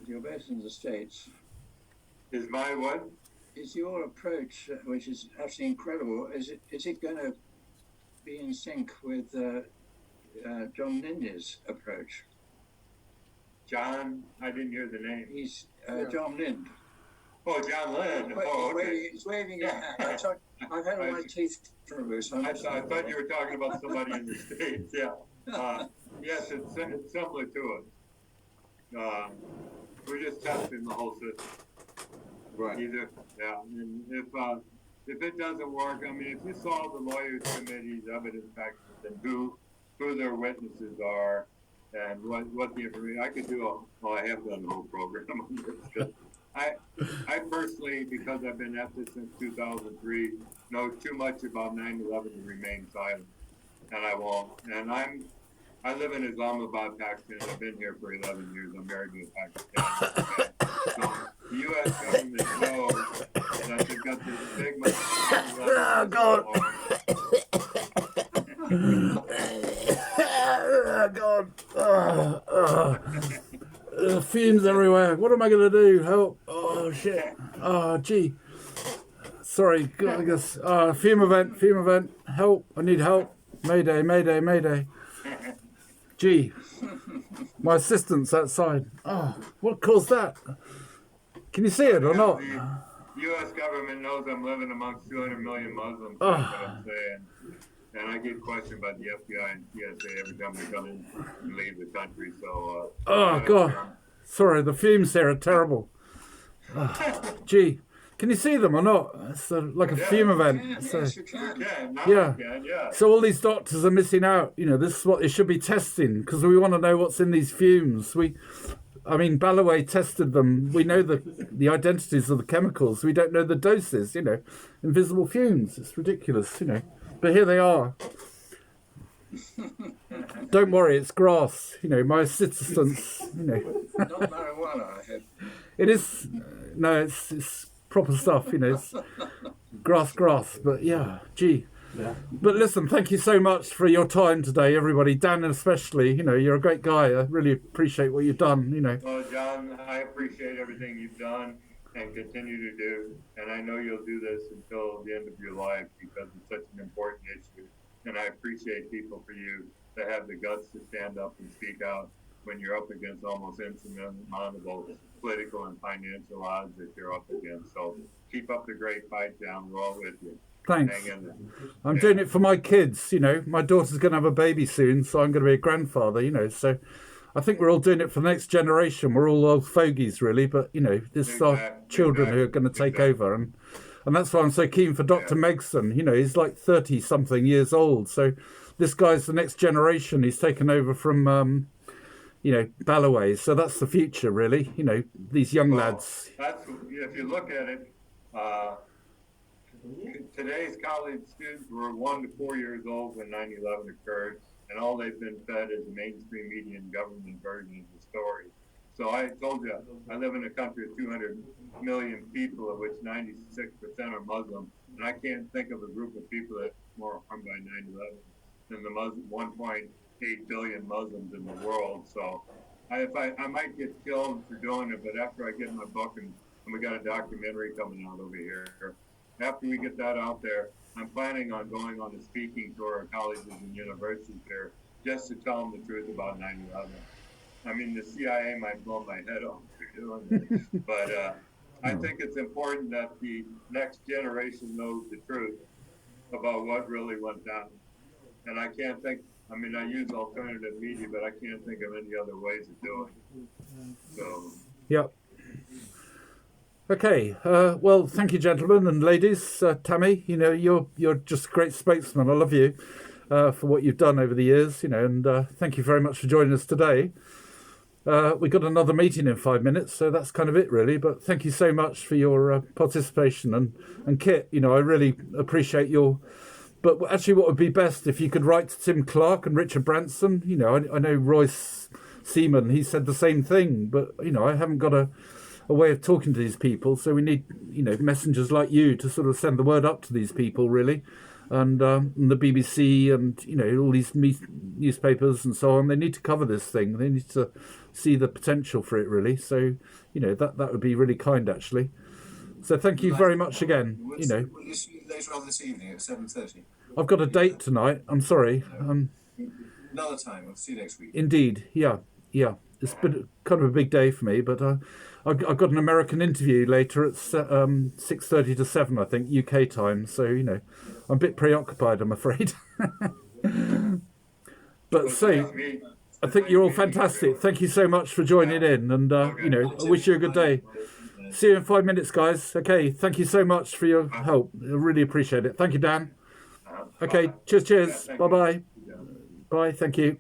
You're both in the States. Is my what? Is your approach, which is actually incredible, is it going to be in sync with John Lindy's approach? John, I didn't hear the name. He's John Lind. Oh, John Lind. He's waving a hand. I've had all my teeth removed. So I thought you were talking about somebody in the States. Yeah. Yes, it's similar to it. We're just testing the whole system. Right. Yeah. And if it doesn't work, I mean, if you saw the lawyers' committee's evidence packages and who their witnesses are and what the information, I could do I have done the whole program on this. I personally, because I've been at this since 2003, know too much about 9/11 to remain silent, and I won't. And I live in Islamabad, Pakistan. I've been here for 11 years. I'm married to a Pakistani. So the U.S. government knows that they've got this stigma. Oh, God. Oh, God. Fumes everywhere. What am I going to do? Help. Oh, shit. Oh, gee. Sorry. I guess. Fume event. Help. I need help. Mayday. Gee. My assistant's outside. Oh, what caused that? Can you see it or not? The U.S. government knows I'm living amongst 200 million Muslims. That's what I'm saying. And I get questioned by the FBI and TSA every time we come in and leave the country. So. Oh, God. Sorry, the fumes here are terrible. Gee. Can you see them or not? It's like a fume event. Yes, you can. Yeah. So all these doctors are missing out. You know, this is what they should be testing because we want to know what's in these fumes. Ballaway tested them. We know the identities of the chemicals. We don't know the doses, invisible fumes. It's ridiculous, But here they are. Don't worry, it's grass. My assistants, Not marijuana, I hope. It is, no, it's proper stuff, it's grass. But yeah, gee. Yeah. But listen, thank you so much for your time today, everybody. Dan especially, you're a great guy. I really appreciate what you've done, Well, John, I appreciate everything you've done and continue to do. And I know you'll do this until the end of your life because it's such an important issue. And I appreciate people for you to have the guts to stand up and speak out when you're up against almost insurmountable political and financial odds that you're up against. So keep up the great fight, John. We're all with you. Thanks. I'm doing it for my kids, My daughter's going to have a baby soon, so I'm going to be a grandfather, So I think we're all doing it for the next generation. We're all old fogies, really, but, this is our children who are going to take over. And that's why I'm so keen for Dr. Megson. He's like 30-something years old. So this guy's the next generation. He's taken over from, Ballaway. So that's the future, really, these young lads. If you look at it, today's college students were 1 to 4 years old when 9/11 occurred, and all they've been fed is the mainstream media and government version of the story. So I told you, I live in a country of 200 million people, of which 96% are Muslim, and I can't think of a group of people that are more harmed by 9/11 than the 1.8 billion Muslims in the world. So I might get killed for doing it, but after I get my book, and we got a documentary coming out over here, after we get that out there, I'm planning on going on a speaking tour of colleges and universities here just to tell them the truth about 9/11. I mean, the CIA might blow my head off for doing it, but I think it's important that the next generation knows the truth about what really went down. And I can't think, I use alternative media, but I can't think of any other ways of doing it. So. Yep. Okay. Well, thank you, gentlemen and ladies. Tammy, you're just a great spokesman. I love you for what you've done over the years, and thank you very much for joining us today. We've got another meeting in 5 minutes, so that's kind of it, really. But thank you so much for your participation. And Kit, I really appreciate your... But actually, what would be best if you could write to Tim Clark and Richard Branson. I know Royce Seaman, he said the same thing. But, I haven't got a way of talking to these people. So we need, messengers like you to sort of send the word up to these people, really. And the BBC and, all these newspapers and so on, they need to cover this thing. They need to see the potential for it really. So, that would be really kind actually. So thank you very much again. Will you see you later on this evening at 7:30? I've got a date tonight. I'm sorry. Another time. I'll see you next week. Indeed. Yeah. It's been kind of a big day for me, but I've got an American interview later at 6:30 to 7, I think, UK time. So, I'm a bit preoccupied, I'm afraid. But so, I think you're all fantastic. Thank you so much for joining in, and I wish you a good day. See you in 5 minutes, guys. Okay, thank you so much for your help. I really appreciate it. Thank you, Dan. Okay, cheers. Bye-bye. Bye, thank you.